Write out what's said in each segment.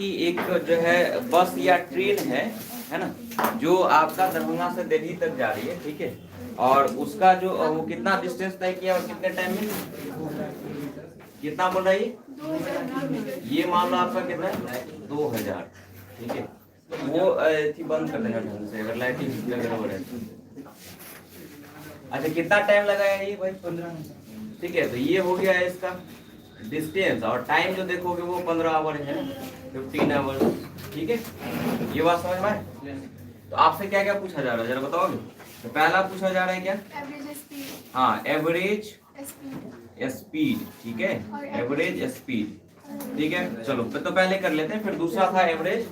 एक जो है बस या ट्रेन है ना, जो आपका दरभंगा से दिल्ली तक जा रही है, ठीक है। और उसका जो वो कितना डिस्टेंस तय किया और कितने टाइम में, कितना बोल रहा है ये मान लो आपका कितना है 2000, ठीक है। तो वो थी बंद कर देना ढंग से, अगर लाइटिंग गड़बड़ है। अच्छा कितना टाइम लगाया ये भाई 15, ठीक है। तो ये हो गया है इसका डिस्टेंस, और टाइम जो देखोगे वो 15 आवर है ना, 15 आवर, ठीक है। ये बात समझ में आए? तो आपसे क्या क्या पूछा जा रहा है जरा बताओगे। तो पहला पूछा जा रहा है क्या, हाँ एवरेज स्पीड, ठीक है, एवरेज स्पीड, ठीक है। चलो तो पहले कर लेते हैं, फिर दूसरा था एवरेज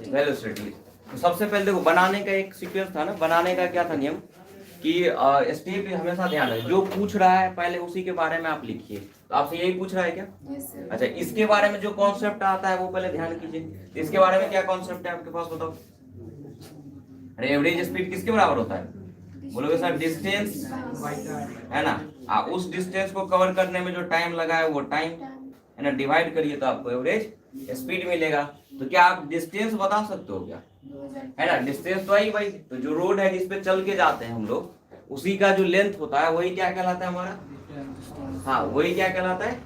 वेलोसिटी। तो सबसे पहले देखो बनाने का एक सीक्वेंस था ना, बनाने का क्या था नियम कि स्टेप हमेशा ध्यान रखें, जो पूछ रहा है पहले उसी के बारे में आप लिखिए। तो आपसे यही पूछ रहा है क्या? अच्छा इसके बारे में जो कॉन्सेप्ट आता है वो पहले ध्यान कीजिए। इसके बारे में क्या कॉन्सेप्ट है आपके पास बताओ। अरे एवरेज स्पीड किसके बराबर होता है? बोलोगे सर डिस्टेंस है ना, उस डिस्टेंस को कवर करने में जो टाइम लगा है वो टाइम है ना, डिवाइड करिए तो आपको एवरेज स्पीड मिलेगा। तो क्या आप डिस्टेंस बता सकते हो क्या? है ना, डिस्टेंस तो आई भाई, तो जो रोड है जिसपे चल के जाते हैं हम लोग, उसी का जो लेंथ होता है वही क्या कहलाता है हमारा, हाँ वही क्या कहलाता है,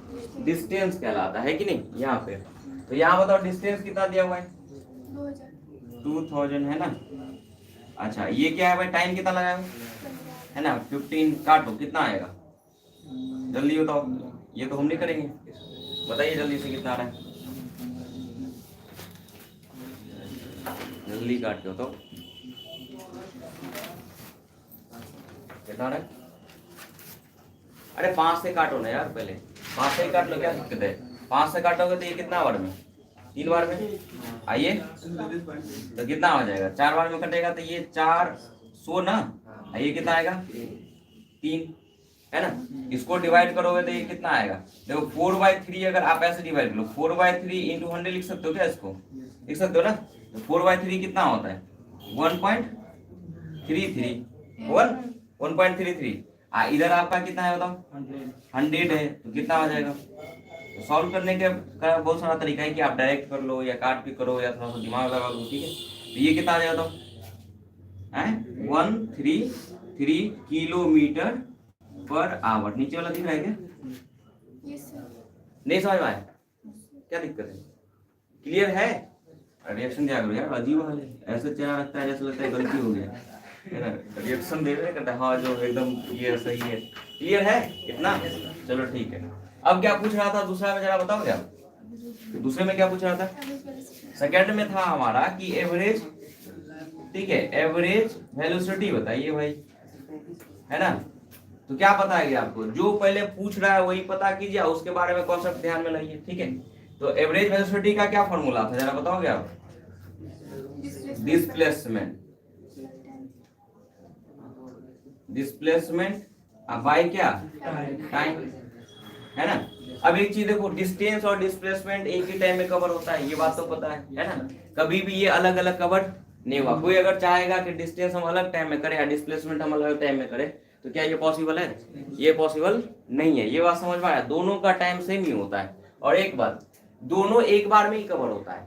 डिस्टेंस कहलाता है कि नहीं यहाँ पे। तो यहाँ बताओ डिस्टेंस कितना दिया हुआ है 2000 है ना। अच्छा ये क्या है भाई, टाइम कितना लगाया है ना 15, काटो कितना आएगा जल्दी बताओ। ये तो हम नहीं करेंगे, बताइए जल्दी से कितना आ रहा है, जल्दी काट दो तो कितना आ रहा है। अरे 5 से काटो ना यार, पहले 5 से ही काट लो, क्या दिक्कत है। 5 से काटोगे तो ये कितना बार में, 3 बार में आइए, तो कितना हो जाएगा 4 बार में कटेगा, तो ये 400 ना, ये कितना आएगा 3 है ना। इसको डिवाइड करोगे तो ये कितना आएगा, देखो 4/3, अगर आप ऐसे डिवाइड करो 4/3 इंटू 100 लिख सकते हो क्या, इसको लिख सकते हो ना। तो 4/3 कितना होता है 1.33, 1.33। इधर आपका कितना है बताओ 100 है, तो कितना आ जाएगा। तो सॉल्व करने के का बहुत सारा तरीका है कि आप डायरेक्ट कर लो या काट के करो या थोड़ा सा दिमाग लगा लो, ठीक है। तो ये कितना आ जाएगा बताओ, 133 किलोमीटर पर आवर। नीचे वाला दिख रहा है क्या? नहीं समझ में आया, क्या दिक्कत है, क्लियर है? रिएक्शन दिया करो यार, अजीब है, ऐसे चेहरा रखता है जैसे लगता है गलती हो गया है ना, रिएक्शन दे रहे करता है, हाँ जो एकदम ये सही है, क्लियर है इतना। चलो ठीक है, अब क्या पूछ रहा था दूसरा में जरा बताओ क्या, दूसरे में क्या पूछ रहा था, सेकंड में था हमारा कि एवरेज, ठीक है, एवरेज वेलोसिटी बताइए भाई, है ना। तो क्या पता है आपको, जो पहले पूछ रहा है वही पता कीजिए, उसके बारे में कॉन्सेप्ट ध्यान में लाइए, ठीक है। तो एवरेज वेलोसिटी का क्या फॉर्मूला था जरा बताओगे आप, डिस्प्लेसमेंट, डिस्प्लेसमेंट बाय क्या, टाइम, है ना। अब एक चीज देखो, डिस्टेंस और डिस्प्लेसमेंट एक ही टाइम में कवर होता है, ये बात तो पता है ना। कभी भी ये अलग अलग कवर नहीं हुआ। कोई अगर चाहेगा कि डिस्टेंस हम अलग टाइम में करें या डिस्प्लेसमेंट हम अलग टाइम में करें, तो क्या ये पॉसिबल है? ये पॉसिबल नहीं है। ये बात समझ में आया, दोनों का टाइम सेम ही होता है। और एक बात, दोनों एक बार में ही कवर होता है,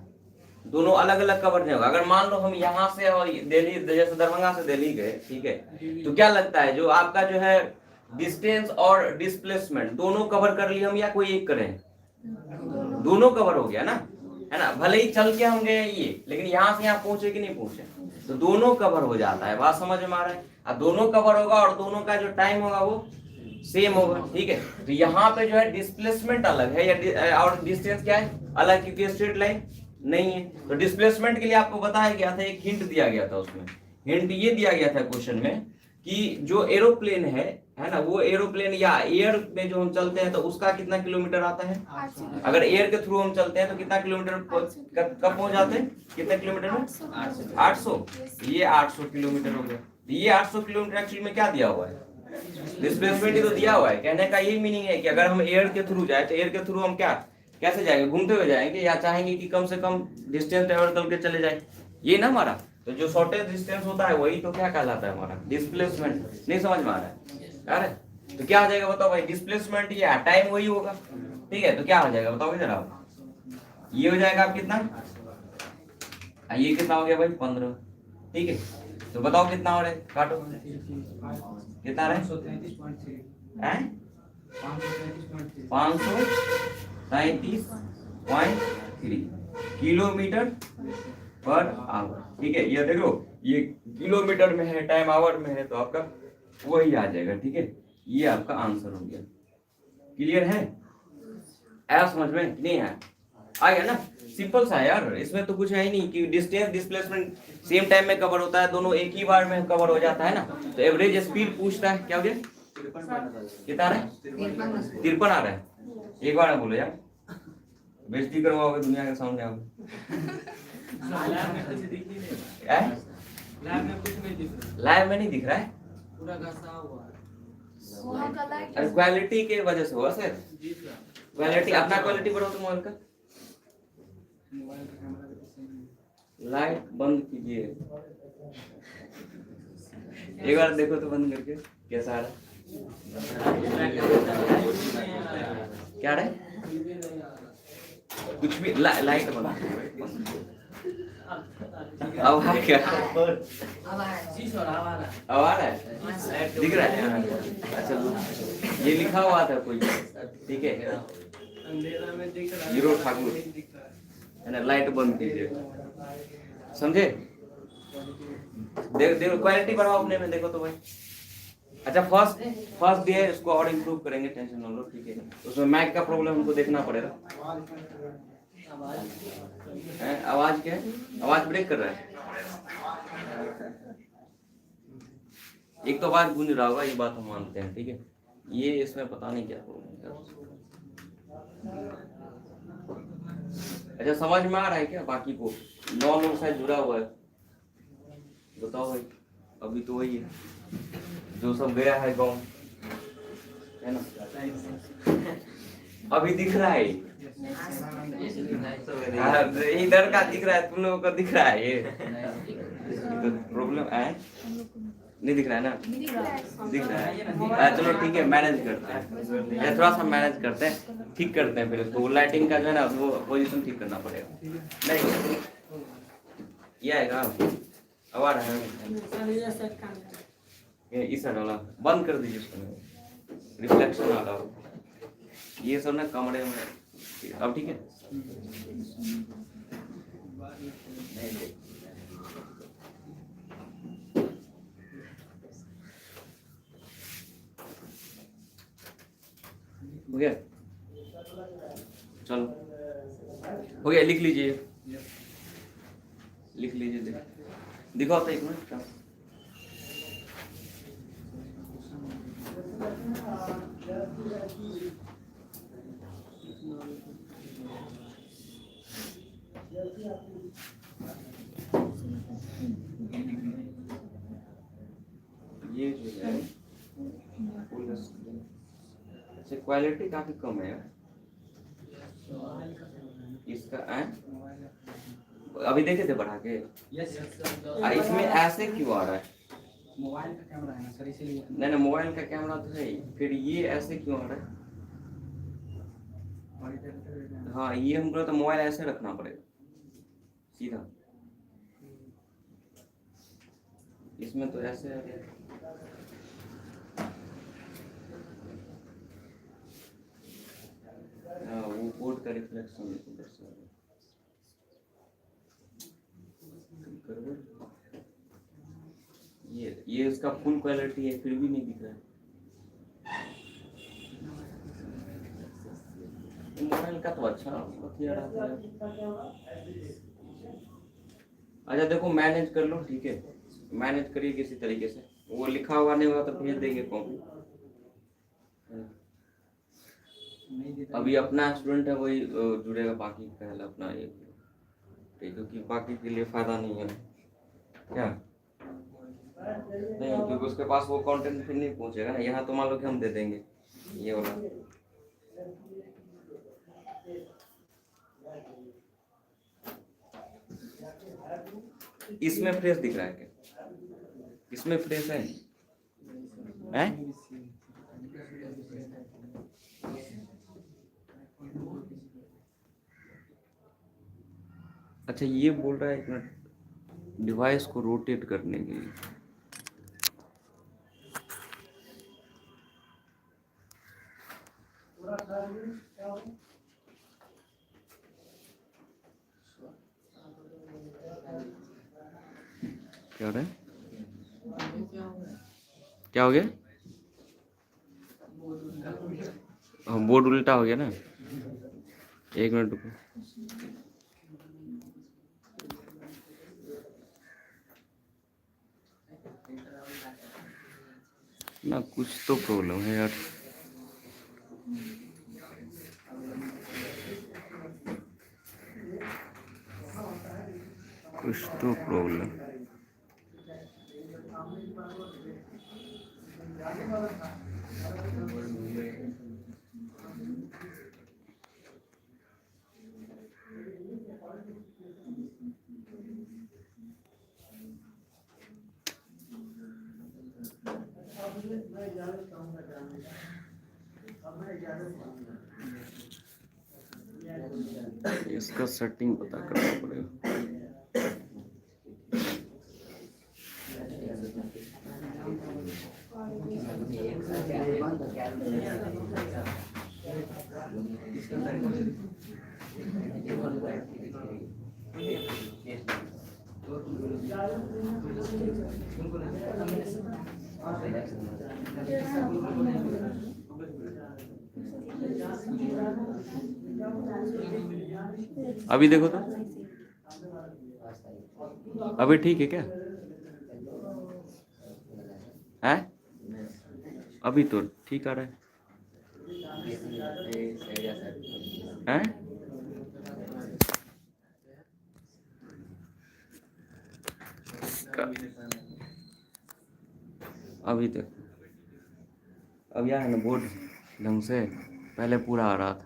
दोनों अलग अलग कवर नहीं होगा। अगर मान लो हम यहाँ से और दिल्ली, जैसे दरभंगा से दिल्ली गए, ठीक है, तो क्या लगता है जो आपका जो है डिस्टेंस और डिस्प्लेसमेंट दोनों कवर कर लिए हम या कोई एक करें, दोनों कवर हो गया ना, है ना। भले ही चल के हम गए ये, लेकिन यहाँ से यहाँ पहुंचे कि नहीं पहुंचे, तो दोनों कवर हो जाता है। बात समझ में आ रहा है? अब दोनों कवर होगा और दोनों का जो टाइम होगा वो सेम होगा, ठीक है। तो यहाँ पे जो है डिस्प्लेसमेंट अलग है या और डिस्टेंस क्या है अलग, क्योंकि स्ट्रेट लाइन नहीं है। तो डिस्प्लेसमेंट के लिए आपको बताया गया था, एक हिंट दिया गया था, उसमें हिंट ये दिया गया था क्वेश्चन में कि जो एरोप्लेन है ना, वो एरोप्लेन या एयर में जो हम चलते हैं तो उसका कितना किलोमीटर आता है, अगर एयर के थ्रू हम चलते हैं तो कितना किलोमीटर कब पहुंच जाते हैं, कितने किलोमीटर में, 800। ये 800 किलोमीटर हो गया। ये 800 किलोमीटर एक्चुअली में क्या दिया हुआ है, डिस्प्लेसमेंट ही तो दिया हुआ है। कहने का ये मीनिंग है कि अगर हम एयर के थ्रू जाए तो एयर के थ्रू हम क्या कैसे जाएंगे, घूमते हुए जाएंगे या चाहेंगे कि कम से कम डिस्टेंस ट्रेवल करके चले जाए, ये ना हमारा। तो जो शॉर्टेज डिस्टेंस होता है वही तो क्या कहलाता है हमारा डिस्प्लेसमेंट। नहीं समझ में आ रहा है यार? तो क्या आ जाएगा बताओ भाई, डिस्प्लेसमेंट या टाइम वही होगा, ठीक है। तो क्या आ जाएगा बताओ जरा, ये हो जाएगा आप कितना, ये कितना हो गया भाई 15, ठीक है। तो बताओ कितना हो रहा है, काटो कितना आ रहा है, 533.3 किलोमीटर पर आवर, ठीक है। ये देखो ये किलोमीटर में है, टाइम आवर में है, तो आपका वही आ जाएगा, ठीक है। ये आपका आंसर हो गया। क्लियर है, आया समझ में? नहीं आया? आ गया ना, सिंपल सा है यार, इसमें तो कुछ है ही नहीं कि डिस्टेंस डिस्प्लेसमेंट सेम टाइम में कवर होता है, दोनों एक ही बार में कवर हो जाता है ना। तो एवरेज स्पीड पूछता है, क्या हो गया, कितना आ रहा है, 53 आ रहा है। एक बार बोलो यार, बेइज्जती करवाओगे दुनिया के सामने आप। लाइव में नहीं दिख रहा है, पूरा घसा हुआ है। क्वालिटी के वजह से हुआ सर, क्वालिटी अपना क्वालिटी बढ़ाओ तो मोबाइल का, लाइट बंद कीजिए, एक बार देखो तो बंद करके कैसा आ रहा है, क्या आ रहा है, कुछ भी लाइट बंद, अब आ क्या, अब आ रहा है, दिख रहा है, अच्छा ये लिखा हुआ था कोई, ठीक है, हीरो ठाकुर है ना, लाइट बंद कीजिए, समझे। देखो क्वालिटी बढ़ाओ अपने में, देखो तो भाई। अच्छा फर्स्ट डे है, इसको और इम्प्रूव करेंगे, टेंशन ना लो, ठीक है। उसमें माइक का प्रॉब्लम हमको देखना पड़ेगा, आवाज क्या है, आवाज ब्रेक कर रहा है, एक तो आवाज गूंज रहा होगा, ये बात हम मानते हैं, ठीक है। ये इसमें पता नहीं क्या प्रॉब्लम है। अच्छा समझ में आ रहा है क्या, बाकी को 9 लोग शायद जुड़ा हुआ है, बताओ भाई। अभी तो वही है जो सब गया है गाँव, है ना, अभी दिख रहा है, इधर का दिख रहा है, तुम लोगों को दिख रहा है, ये तो प्रॉब्लम है, नहीं दिख रहा है ना, दिख रहा है, चलो ठीक है, मैनेज करते हैं, थोड़ा सा मैनेज करते हैं, ठीक करते हैं, फिर उसको लाइटिंग का जो है ना वो पोजीशन ठीक करना पड़ेगा, नहीं ये आएगा, अब आ रहा है, इस साइड वाला बंद कर दीजिए, उसको रिफ्लेक्शन आ रहा हो, ये सब ना कमरे में, अब ठीक है। हो गया, चलो हो गया, लिख लीजिए, लिख लीजिए, दिखाओ तो एक मिनट, ये जो है अच्छा क्वालिटी काफी कम है इसका, अभी देखे थे बढ़ा के, इसमें ऐसे क्यों आ रहा है, मोबाइल का कैमरा है ना सर, इसीलिए। नहीं मोबाइल का कैमरा तो है ही, फिर ये ऐसे क्यों आ रहा है, हाँ ये हमको तो मोबाइल ऐसे रखना पड़ेगा सीधा, इसमें तो ऐसे है, हाँ वो बोर्ड का रिफ्लेक्शन ये इसका फुल क्वालिटी है, फिर भी नहीं दिख रहा है, मोबाइल का तो अच्छा अच्छा देखो मैनेज कर लो, ठीक है, मैनेज करिए किसी तरीके से, वो लिखा हुआ नहीं होगा तो भेज देंगे कॉपी, अभी अपना स्टूडेंट है वही जुड़ेगा, बाकी पहले अपना ये, क्योंकि बाकी के लिए फायदा नहीं है क्या, नहीं क्योंकि उसके पास वो कंटेंट फिर नहीं पहुंचेगा ना, यहाँ तो मान लो कि हम दे देंगे ये वाला, इसमें फ्रेश दिख रहा है क्या, इसमें फ्रेश है, हैं? अच्छा ये बोल रहा है एक मिनट, डिवाइस को रोटेट करने के लिए। क्या हो रहा है? क्या हो गया? हाँ बोर्ड उल्टा हो गया ना, एक मिनट रुको। ना कुछ तो प्रॉब्लम है यार। कुछ तो प्रॉब्लम। इसका सेटिंग पता करना पड़ेगा। अभी देखो तो, अभी ठीक है क्या? है अभी तो ठीक आ रहा है? अभी तक अब यार है ना बोर्ड ढंग से पहले पूरा आ रहा था।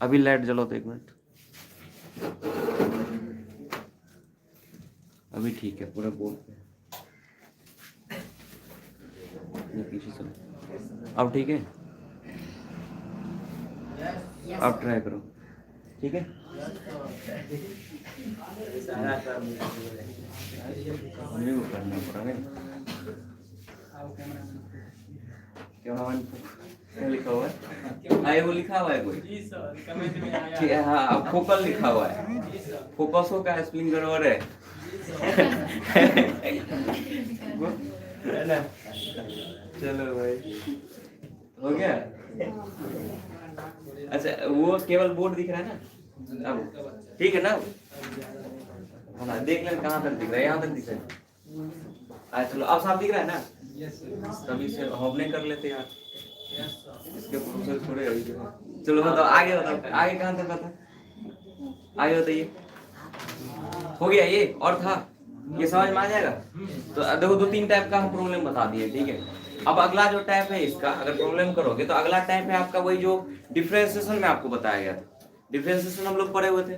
अभी लाइट जलो तो एक मिनट। अभी ठीक है पूरा बोर्ड पे। पीछे चलो, अब ठीक है। अब ट्राई करो, ठीक है। हमें वो करना पड़ा नहीं। क्या लिखा हुआ है? आए वो लिखा हुआ है कोई? ठीक है हाँ, अब फोकल लिखा हुआ है। फोकसो का स्प्लिंग गड़बड़ है। है ना? चलो भाई हो गया। अच्छा वो केवल बोर्ड दिख रहा है ना अब, ठीक है ना? हाँ देख लें कहाँ तक दिख रहा है, यहाँ तक दिख रहा है। चलो अब साफ दिख रहा है ना? तभी से हमने कर लेते यार, इसके प्रोसेस थोड़े अभी। चलो बताओ आगे, बताओ आगे कहाँ तक था? आगे बताइए। हो गया ये और था, ये समझ में आ जाएगा। तो देखो दो तीन टाइप का हम प्रॉब्लम बता दिए, ठीक है। अब अगला जो टाइप है इसका अगर प्रॉब्लम करोगे तो अगला टाइप है आपका वही जो डिफरेंशिएशन में आपको बताया गया था। डिफरेंशिएशन हम लोग पढ़े हुए थे,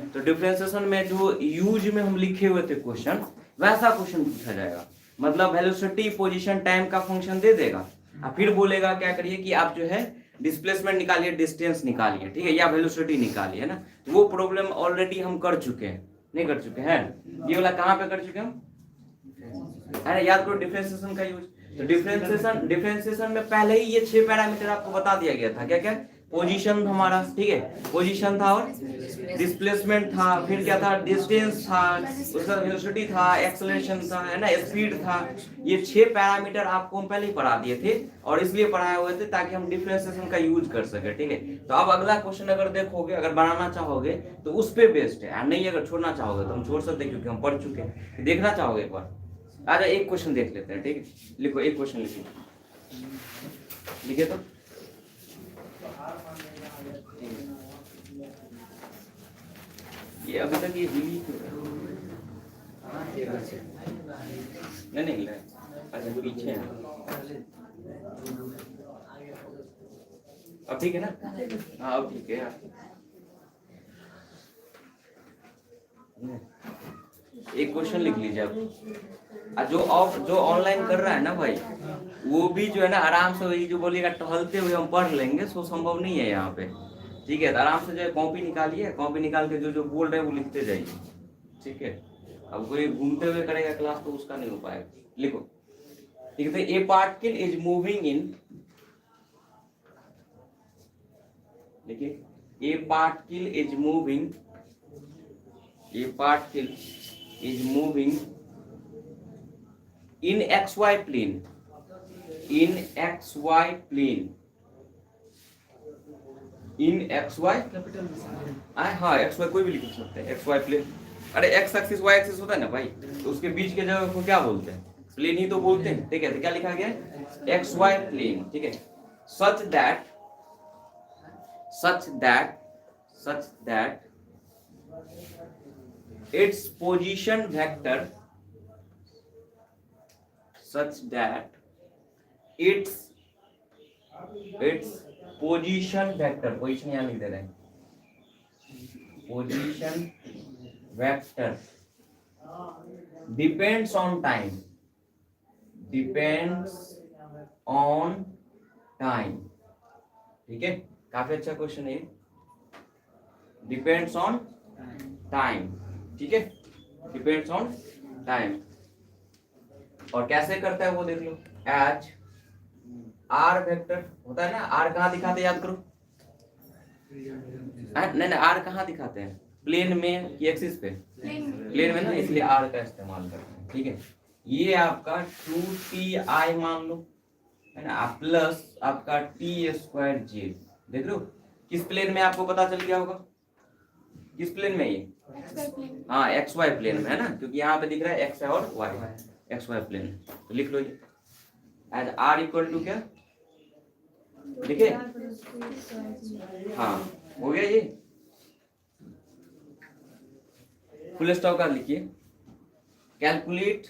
तो डिफरेंशिएशन में जो यूज में हम लिखे हुए थे क्वेश्चन, वैसा क्वेश्चन पूछा जाएगा। मतलब वेलोसिटी पोजीशन टाइम का फंक्शन दे देगा और फिर बोलेगा क्या करिए कि आप जो है डिस्प्लेसमेंट निकालिए, डिस्टेंस निकालिए, ठीक है, या वेलोसिटी निकालिए, है ना। तो वो प्रॉब्लम ऑलरेडी हम कर चुके हैं, नहीं कर चुके हैं? ये वाला कहाँ पे कर चुके हम, है ना? याद करो डिफरेंशिएशन का यूज। तो डिफरेंशिएशन में पहले ही ये 6 पैरामीटर आपको बता दिया गया था। क्या क्या? पोजीशन हमारा, ठीक है, पोजीशन था और डिस्प्लेसमेंट था, फिर क्या था, डिस्टेंस था, उसका वेलोसिटी था, एक्सेलरेशन था, है ना, स्पीड था। ये 6 पैरामीटर आपको हम पहले ही पढ़ा दिए थे और इसलिए पढ़ाए हुए थे ताकि हम डिफरेंशिएशन का यूज कर सके, ठीक है। तो अब अगला क्वेश्चन अगर देखोगे, अगर बनाना चाहोगे तो उस पे बेस्ड है, नहीं अगर छोड़ना चाहोगे तो हम छोड़ सकते हैं क्योंकि हम पढ़ चुके हैं। देखना चाहोगे एक बार, आजा एक क्वेश्चन देख लेते हैं, ठीक है। लिखो एक क्वेश्चन लिखिए, लिखिए तो। ये अभी तक ये हिली क्यों नहीं नहीं, अच्छा पीछे है। अब ठीक है ना? हाँ अब ठीक है यार। एक क्वेश्चन लिख लीजिए आप। जो ऑनलाइन कर रहा है ना भाई, वो भी जो है ना आराम से वही जो बोलिएगा टहलते हुए हम पढ़ लेंगे, सो संभव नहीं है यहाँ पे। ठीक है, तो आराम से जो है कॉपी निकालिए, कॉपी निकाल के जो जो बोल रहे हैं वो लिखते जाइए, ठीक है। अब कोई घूमते हुए करेगा क्लास तो उसका नहीं हो पाएगा, लिखो। ठीक है, a particle is moving in, देखिए, a particle is moving, a particle is moving in XY plane, in XY plane, in XY capital में से हाँ XY कोई भी लिख सकते हैं, XY प्लेन। अरे X एक्सिस Y एक्सिस होता है ना भाई, तो उसके बीच के जगह को क्या बोलते हैं, प्लेन ही तो बोलते हैं, ठीक है। तो क्या लिखा गया है, XY प्लेन, ठीक है। Such that its position vector, such that its position vector, position यहाँ लिख दे रहे हैं, position vector depends on time, ठीक है। काफी अच्छा क्वेश्चन है, डिपेंड्स ऑन टाइम, ठीक है, डिपेंड्स ऑन टाइम। और कैसे करता है वो देख लो, एज आर वेक्टर होता है ना, आर कहाँ दिखाते हैं याद करो, नहीं आर कहाँ दिखाते हैं, प्लेन में कि एक्सिस पे, प्लेन में ना, इसलिए आर का इस्तेमाल करते हैं, ठीक है। ये आपका 2ti मान लो, है ना, प्लस आपका t²j, देख लो किस प्लेन में, आपको पता चल गया होगा किस प्लेन में, ये हाँ XY प्लेन में है ना, क्योंकि यहाँ पे दिख रहा है X है और Y, XY प्लेन। तो लिख लो ये एज R इक्वल टू क्या, लिखे, हाँ हो गया ये, फुल स्टॉप का लिखिए, कैलकुलेट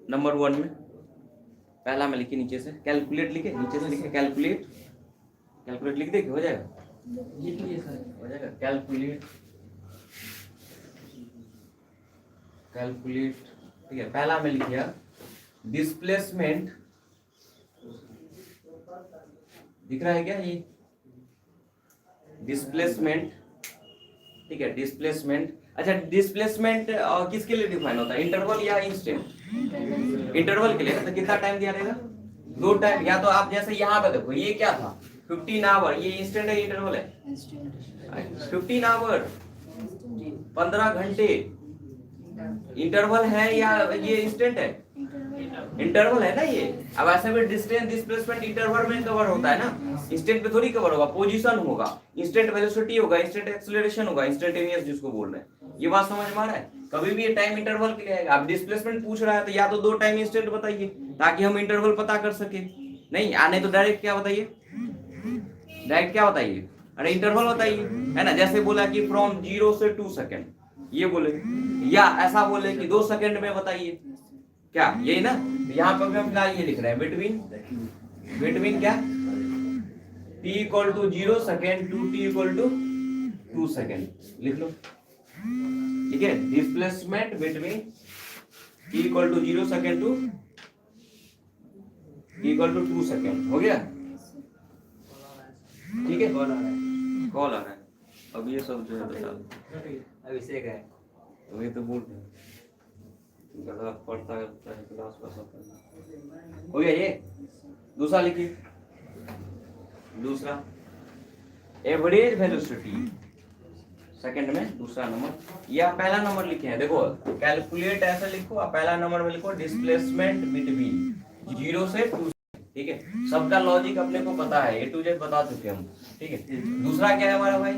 नंबर 1 में, पहला में लिखिए नीचे से, कैलकुलेट लिखे, नीचे से लिखे कैलकुलेट लिख दे, हो जाएगा, लिख लिए सर, हो जाएगा, कैलकुलेट, ठीक है। पहला में लिखिए डिस्प्लेसमेंट, दिख रहा है क्या ये, डिस्प्लेसमेंट, ठीक है, डिस्प्लेसमेंट। अच्छा, डिस्प्लेसमेंट किसके लिए डिफाइन होता है, इंटरवल या इंस्टेंट, इंटरवल के लिए। तो कितना टाइम दिया रहेगा, 2 टाइम, या तो आप जैसे यहाँ पे देखो, ये क्या था 15 आवर, ये इंस्टेंट है इंटरवल है, 15 आवर 15 घंटे इंटरवल है या ये इंस्टेंट है, इंटरवल है ना ये। अब ऐसे में डिस्टेंस डिस्प्लेसमेंट इंटरवल में कवर होता है ना, इंस्टेंट पे थोड़ी कवर होगा, पोजीशन होगा, इंस्टेंट वेलोसिटी होगा, इंस्टेंट एक्सेलरेशन होगा, इंस्टेंटेनियस जिसको बोल रहे हैं। ये बात समझ में आ रहा है, कभी भी ये टाइम इंटरवल के लिए आएगा। आप डिस्प्लेसमेंट पूछ रहा है तो या तो 2 टाइम इंस्टेंट बताइए ताकि हम इंटरवल पता कर सके, नहीं आने तो डायरेक्ट क्या बताइए, डायरेक्ट क्या बताइए, अरे इंटरवल बताइए, है ना। जैसे बोला कि फ्रॉम 0 से 2 सेकेंड, ये बोले, या ऐसा बोले कि 2 सेकेंड में बताइए, क्या यही ना। यहाँ पर हम फिलहाल ये लिख रहे हैं, बिटवीन क्या, t equal to 0 second to t equal to 2 second, लिख लो, ठीक है। Displacement between t equal to 0 second to t equal to 2 second, हो गया, ठीक है। कॉल आ रहा है, अब ये सब जो है बता दो, अभिषेक है, वही तो बोल रहे हैं, गधा पढ़ता है क्लास का सब हो गया। ये दूसरा लिखिए, दूसरा एवरेज वेलोसिटी, सेकंड में दूसरा नंबर, या पहला नंबर लिखे हैं, देखो कैलकुलेट ऐसा लिखो, और पहला नंबर में लिखो डिस्प्लेसमेंट बिटवीन 0 से 2, ठीक है। सबका लॉजिक अपने को पता है, A to Z बता चुके हम, ठीक है। दूसरा क्या है हमारा भाई,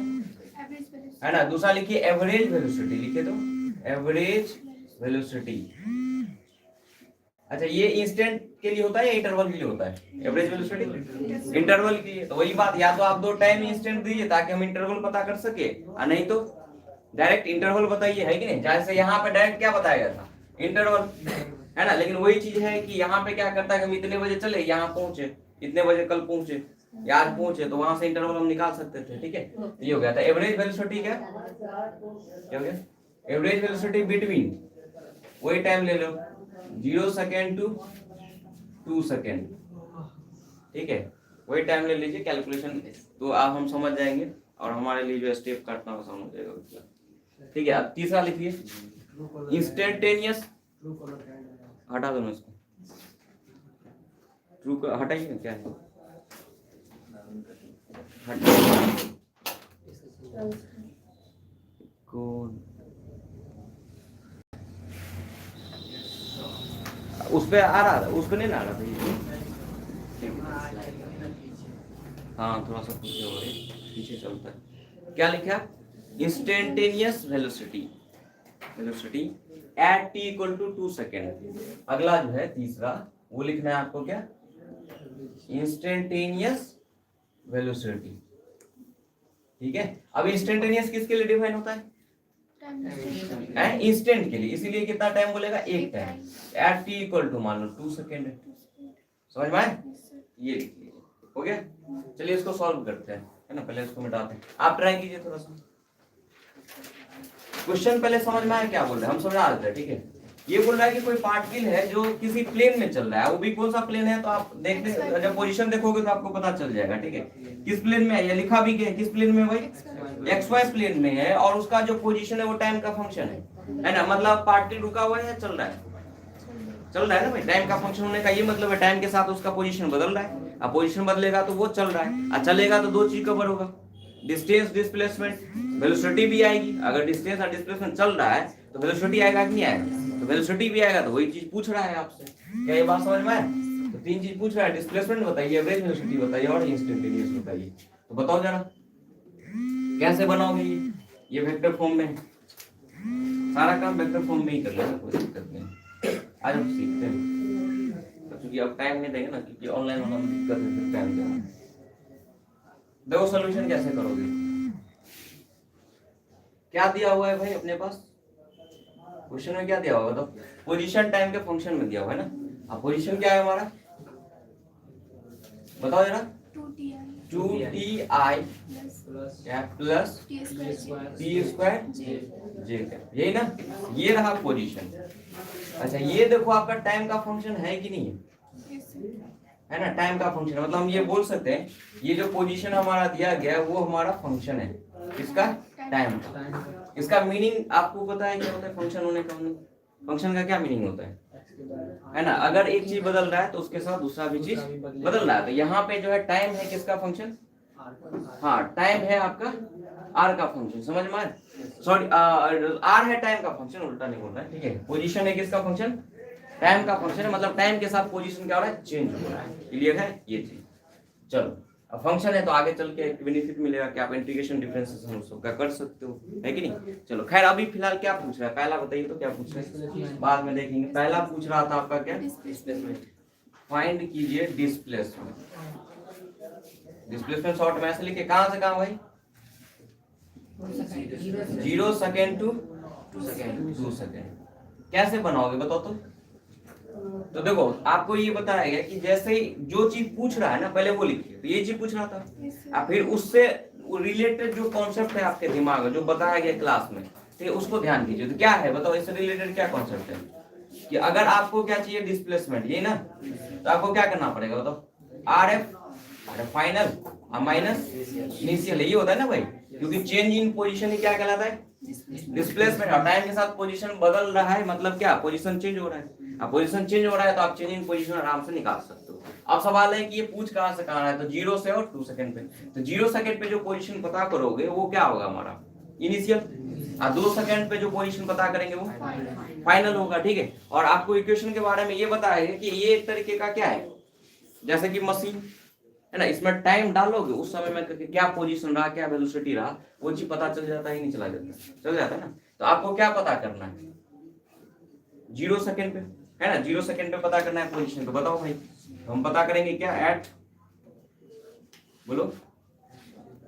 है ना, दूसरा लिखिए एवरेज वेलोसिटी, लिखे तो एवरेज वेलोसिटी। अच्छा, ये इंस्टेंट के लिए होता है या इंटरवल के लिए होता है, एवरेज वेलोसिटी इंटरवल के लिए। तो वही बात, या तो आप 2 टाइम इंस्टेंट दीजिए ताकि हम इंटरवल पता कर सके, और नहीं तो डायरेक्ट इंटरवल बताइए, है कि नहीं। जैसे यहाँ पे डायरेक्ट क्या बताया गया था, इंटरवल, है ना। लेकिन वही चीज है कि यहाँ पे क्या करता है, हम इतने बजे चले, यहाँ पहुंचे, इतने बजे कल पहुंचे, यार पहुंचे, तो वहां से इंटरवल हम निकाल सकते थे, ठीक है। ये हो गया था एवरेज वेलोसिटी, क्या हो गया, एवरेज वेलोसिटी बिटवीन, वही टाइम ले लो 0 सेकेंड टू 2 सेकेंड, ठीक है, वही टाइम ले लीजिए कैलकुलेशन, तो आप हम समझ जाएंगे और हमारे लिए जो स्टेप काटना हो समझ जाएगा। ठीक है, अब तीसरा लिखिए, इंस्टेंटेनियस, हटा दो ना इसको, ट्रू का हटाइए ना, क्या है हटाइए कौन उस पे आ रहा था, उस पे नहीं ना आ रहा था ये। हाँ थोड़ा सा पीछे हो रही, पीछे चलता है। क्या लिखा, instantaneous velocity, velocity at T equal to 2 second. अगला जो है तीसरा वो लिखना है आपको, क्या, इंस्टेंटेनियस वेलोसिटी। ठीक है, अब इंस्टेंटेनियस किसके लिए डिफाइन होता है, इंस्टेंट के लिए, इसीलिए कितना टाइम बोलेगा, एक time, at T equal to मान लो 2 सेकेंड है। समझ में आए, ये लिख लीजिए, हो गया। चलिए इसको सॉल्व करते हैं, है ना, पहले इसको मिटाते हैं, आप ट्राई कीजिए थोड़ा सा। क्वेश्चन पहले समझ में आया क्या बोल रहे हैं, हम समझा देते हैं। ठीक है, ये बोल रहा है कि कोई पार्टिकल है जो किसी प्लेन में चल रहा है, वो भी कौन सा प्लेन है, तो आप देखते, जब पोजीशन देखोगे तो आपको पता चल जाएगा। ठीक है, किस प्लेन में है, ये लिखा भी है, किस प्लेन में भाई, एक्स वाई प्लेन में है, और उसका जो पोजीशन है वो टाइम का फंक्शन है ना, मतलब पार्टिकल रुका हुआ है या चल रहा है, चल रहा है ना भाई। टाइम का फंक्शन होने का ये मतलब है, टाइम के साथ उसका पोजीशन बदल रहा है, अब पोजीशन बदलेगा तो वो चल रहा है, और चलेगा तो दो चीज कवर होगा, डिस्टेंस डिस्प्लेसमेंट, वेलोसिटी भी आएगी। अगर डिस्टेंस और डिस्प्लेसमेंट चल रहा है तो वेलोसिटी आएगा कि नहीं आएगा, तो वेलोसिटी भी आएगा, तो वही चीज पूछ रहा है आपसे। क्या ये बात समझ में आए, तो तीन चीज पूछ रहा है, डिस्प्लेसमेंट बताइए, एवरेज वेलोसिटी बताइए, और इंस्टेंटेनियस बताइए। तो बताओ जरा कैसे बनाओगे ये वेक्टर फॉर्म में, सारा काम वेक्टर फॉर्म में ही कर लेना, कोई दिक्कत नहीं। आज हम सीखते हैं, क्योंकि अब टाइम नहीं देंगे ना, क्योंकि ऑनलाइन वाला दिक्कत है, फिर टाइम देना। देखो सॉल्यूशन कैसे करोगे, क्या दिया हुआ है भाई अपने पास, क्वेश्चन में क्या दिया हुआ, तो पोजीशन टाइम के फंक्शन में दिया हुआ है ना। अब पोजीशन क्या है हमारा, बताओ जरा, 2ti प्लस टी स्क्वायर जे, यही ना, ये रहा पोजीशन। अच्छा ये देखो आपका टाइम का फंक्शन है कि नहीं है ना, टाइम का फंक्शन, मतलब हम ये बोल सकते हैं ये जो पोजीशन हमारा दिया गया है वो हमारा फंक्शन है, इसका टाइम का। इसका मीनिंग आपको पता है क्या होता है, फंक्शन होने का, फंक्शन का क्या मीनिंग होता है ना, अगर एक चीज बदल रहा है तो उसके साथ दूसरा भी चीज बदल रहा है। तो यहाँ पे जो है टाइम है किसका फंक्शन, हाँ टाइम है आपका आर का फंक्शन, समझ में आए, सॉरी आर है टाइम का फंक्शन, उल्टा नहीं बोल रहा है। ठीक है, पोजीशन है किसका फंक्शन, टाइम का फंक्शन है, मतलब टाइम के साथ पोजीशन क्या हो रहा है, चेंज हो रहा है। क्लियर है ये चीज। चलो अब फंक्शन है तो आगे चल के एक बेनिफिट मिलेगा कि आप इंटीग्रेशन डिफरेंशिएशन उसका कर सकते हो, है कि नहीं। चलो खैर अभी फिलहाल क्या पूछ रहा है, पहला बताइए तो क्या पूछ रहे हैं, बाद में देखेंगे। पहला पूछ रहा था आपका क्या, डिस्प्लेसमेंट, फाइंड कीजिए डिस्प्लेसमेंट। डिस्प्लेसमेंट शॉर्ट में ऐसे लिखे, कहां से कहां भाई, 0 सेकेंड टू 2 सेकेंड। कैसे बनाओगे बताओ तो देखो आपको ये बताया गया कि जैसे ही जो चीज पूछ रहा है ना पहले वो लिखिए, तो ये चीज पूछ रहा था, और फिर उससे रिलेटेड जो कॉन्सेप्ट है आपके दिमाग में जो बताया गया क्लास में, तो उसको ध्यान दीजिए। तो क्या है बताओ, इससे रिलेटेड क्या कॉन्सेप्ट है, कि अगर आपको क्या चाहिए डिस्प्लेसमेंट, ये ना, तो आपको क्या करना पड़ेगा बताओ, R F final minus initial, ये होता है ना भाई, क्योंकि चेंज इन पोजीशन ही क्या कहलाता है, डिस्प्लेसमेंट। और टाइम के साथ पोजीशन बदल रहा है मतलब क्या, पोजीशन चेंज हो रहा है। अब पोजीशन चेंज हो रहा है तो आप चेंज इन पोजीशन आराम से निकाल सकते हो। अब सवाल है कि ये पूछ कहां से कहां है, तो 0 से और 2 सेकंड पे। तो 0 सेकंड पे जो पोजीशन पता करोगे वो क्या होगा हमारा इनिशियल, और 2 सेकंड पे जो पोजीशन पता करेंगे वो फाइनल होगा। ठीक है, और आपको इक्वेशन के बारे में ये बताया है कि ये एक तरीके का क्या है, जैसे कि मशीन है ना, इसमें टाइम डालोगे उस समय में क्या पोजीशन रहा, क्या वेलोसिटी रहा, वो चीज पता चल जाता है, नहीं चला जाता, चल जाता है ना। तो आपको क्या पता करना है, 0 सेकंड पे है ना, 0 सेकंड पे पता करना है पोजीशन। तो बताओ भाई, तो हम पता करेंगे क्या, एट, बोलो,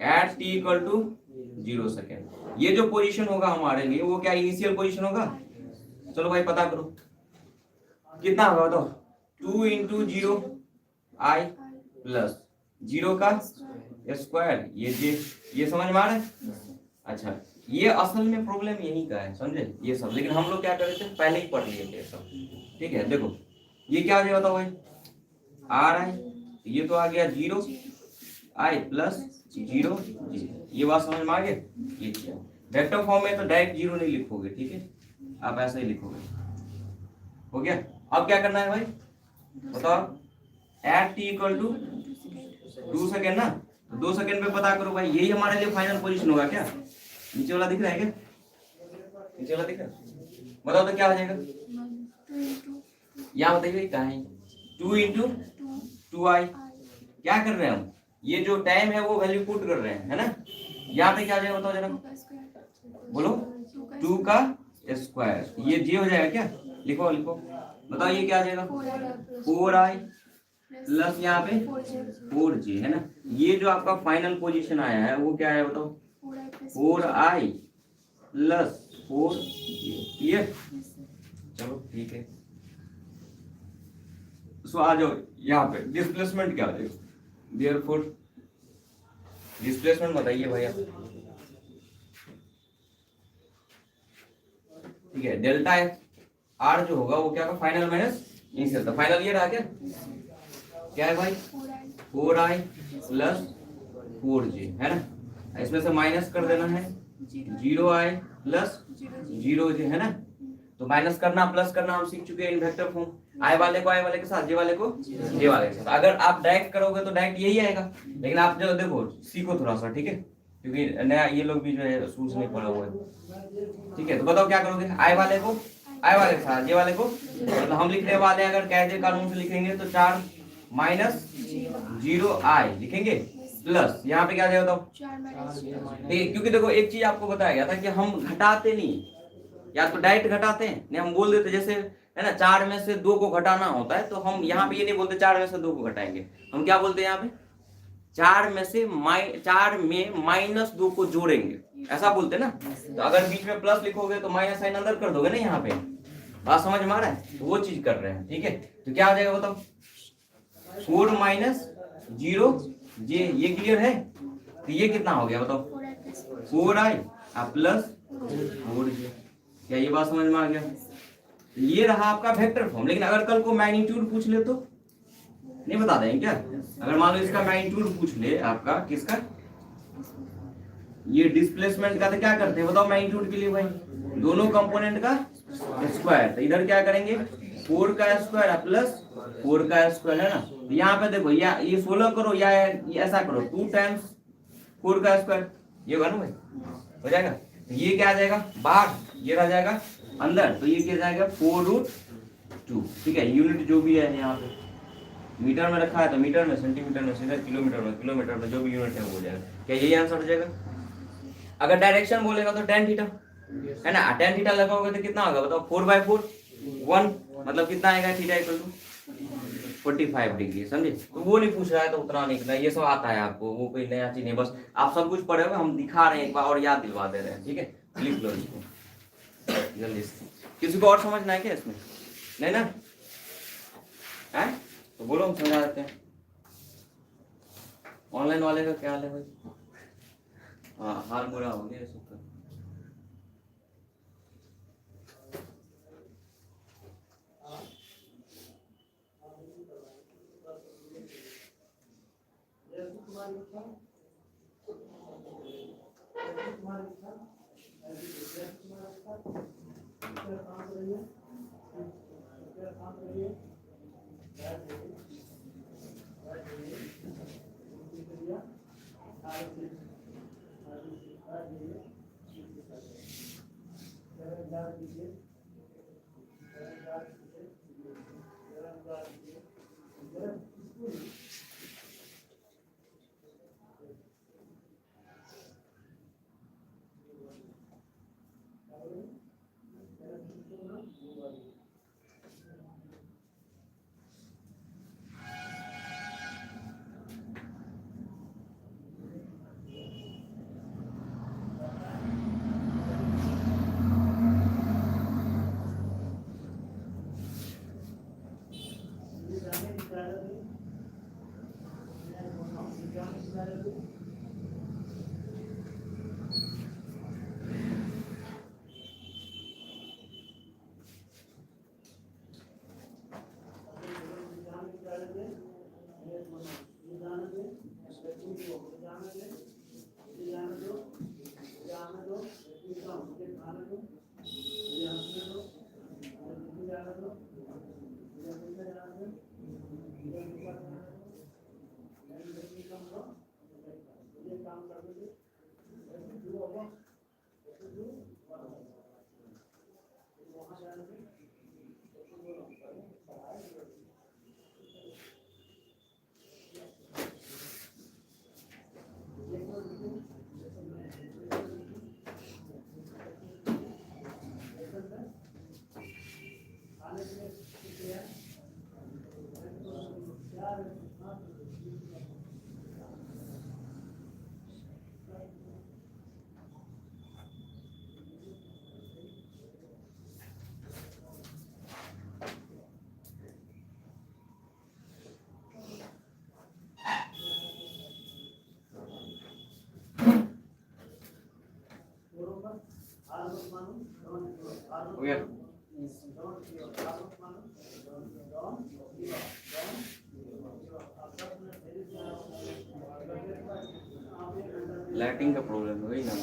at T equal to 0 second. ये जो पोजीशन होगा हमारे लिए वो क्या इनिशियल पोजीशन होगा, चलो भाई पता करो कितना होगा बताओ, 2 इंटू 0 आई प्लस 0 का स्क्वायर, ये समझ में आ रहा है। अच्छा ये असल में प्रॉब्लम यही का है, समझे ये सब, लेकिन हम लोग क्या कर रहे थे पहले ही पढ़ लिए थे सब। ठीक है, देखो ये क्या हो जाएगा बताओ भाई, आर आई ये तो आ गया 0 i प्लस 0 j। ये बात समझ में आ गया। ये किया वेक्टर फॉर्म में तो डायरेक्ट 0 नहीं लिखोगे, ठीक है, आप ऐसे ही लिखोगे। हो गया। अब क्या करना है भाई बताओ, at t equal to 2 second ना, तो 2 सेकेंड पे पता करो भाई, यही हमारे लिए फाइनल पोजीशन होगा क्या? नीचे वाला दिख रहा है क्या? नीचे वाला दिख रहा है, बताओ तो क्या हो जाएगा? यहाँ बताइए कहाँ है? 2 इंटू 2i। क्या कर रहे हैं हम, ये जो टाइम है वो वैल्यू पुट कर रहे हैं, है ना। यहाँ पे क्या आ जाएगा बताओ जरा, बोलो 2 का स्क्वायर, ये जे हो जाएगा क्या? लिखो लिखो, बताओ ये क्या आ जाएगा? 4i प्लस यहाँ पे 4j, है ना। ये जो आपका फाइनल पोजीशन आया है वो क्या है बताओ? 4i plus 4j। क्लियर? चलो ठीक है। सो आ जाओ यहाँ पे, डिस्प्लेसमेंट क्या आ जाएगा? देयरफॉर डिस्प्लेसमेंट बताइए भैया। ठीक है, डेल्टा आर जो होगा वो क्या होगा? Final minus initial. तो फाइनल ये रहा क्या? क्या है भाई? 4i प्लस 4j, है ना। इसमें से माइनस कर देना है 0i प्लस 0j, है ना। तो माइनस करना प्लस करना हम सीख चुके हैं इन वेक्टर फॉर्म। i वाले को i वाले के साथ, j वाले को j वाले के साथ। अगर आप डायरेक्ट करोगे तो डायरेक्ट यही आएगा, लेकिन आप जो देखो सीखो थोड़ा सा, ठीक है, क्योंकि नया ये लोग भी जो है सूझ नहीं पड़ा हुआ है। ठीक है, तो बताओ क्या करोगे? i वाले को i वाले के साथ, j वाले को, मतलब हम लिखने वाले अगर कायदे कानून से लिखेंगे तो 4 माइनस 0i लिखेंगे प्लस यहाँ पे क्या आ जाएगा बताओ? क्योंकि देखो एक चीज आपको बताया गया था कि हम घटाते नहीं, या तो डायरेक्ट घटाते हैं, नहीं हम बोल देते जैसे, है ना, 4 में से 2 को घटाना होता है तो हम यहाँ पे ये नहीं बोलते 4 में से 2 को घटाएंगे, हम क्या बोलते हैं यहाँ पे? 4 में माइनस 2 को जोड़ेंगे, ऐसा बोलते ना। तो अगर बीच में प्लस लिखोगे तो माइनस साइन अंदर कर दोगे ना, यहाँ पे बात समझ में आ रहा है? तो वो चीज कर रहे हैं, ठीक है। तो क्या आ जाएगा बताओ? 4 माइनस 0j, ये क्लियर है? तो ये कितना हो गया बताओ? 4i plus 4j। क्या ये बात समझ में आ गया? ये रहा आपका वेक्टर फॉर्म। लेकिन अगर कल को मैग्नीट्यूड पूछ ले तो नहीं बता देंगे क्या? अगर मान लो इसका मैग्नीट्यूड पूछ ले आपका, किसका? ये डिस्प्लेसमेंट का, तो क्या करते हैं बताओ मैग्नीट्यूड के लिए भाई? दोनों कंपोनेंट का स्क्वायर। तो इधर क्या करेंगे? 4 का स्क्वायर प्लस 4 का स्क्वायर, है ना। तो यहाँ पे देखो, या ये 16 करो या ऐसा करो, 2 टाइम्स 4 का स्क्वायर, ये होगा ना भाई, हो जाएगा। तो ये क्या आ जाएगा बाहर, ये रह जाएगा अंदर, तो ये क्या जाएगा 4√2। ठीक है, यूनिट जो भी है यहाँ पे मीटर में रखा है तो मीटर में, सेंटीमीटर में, किलोमीटर में जो भी यूनिट है वो हो जाएगा। क्या यही आंसर हो जाएगा? अगर डायरेक्शन बोलेगा तो tan थीटा, है ना। tan थीटा लगाओगे तो कितना होगा बताओ? 4/4 1, मतलब कितना आएगा? थीटा इक्वल टू 45 डिग्री, समझे। तो वो नहीं पूछ रहा है तो उतना नहीं करना, ये सब आता है आपको, वो कोई नया चीज नहीं, बस आप सब कुछ पढ़े हुए, हम दिखा रहे हैं एक बार और याद दिलवा दे रहे हैं, ठीक है। लिख लो इसको जल्दी से। किसी को और समझना है क्या इसमें? नहीं ना है? तो बोलो, हम समझा देते हैं। ऑनलाइन वाले का क्या हाल है भाई? हाँ, हाल बुरा हो गया सबका। हो गया। लाइटिंग का प्रॉब्लम है वही ना।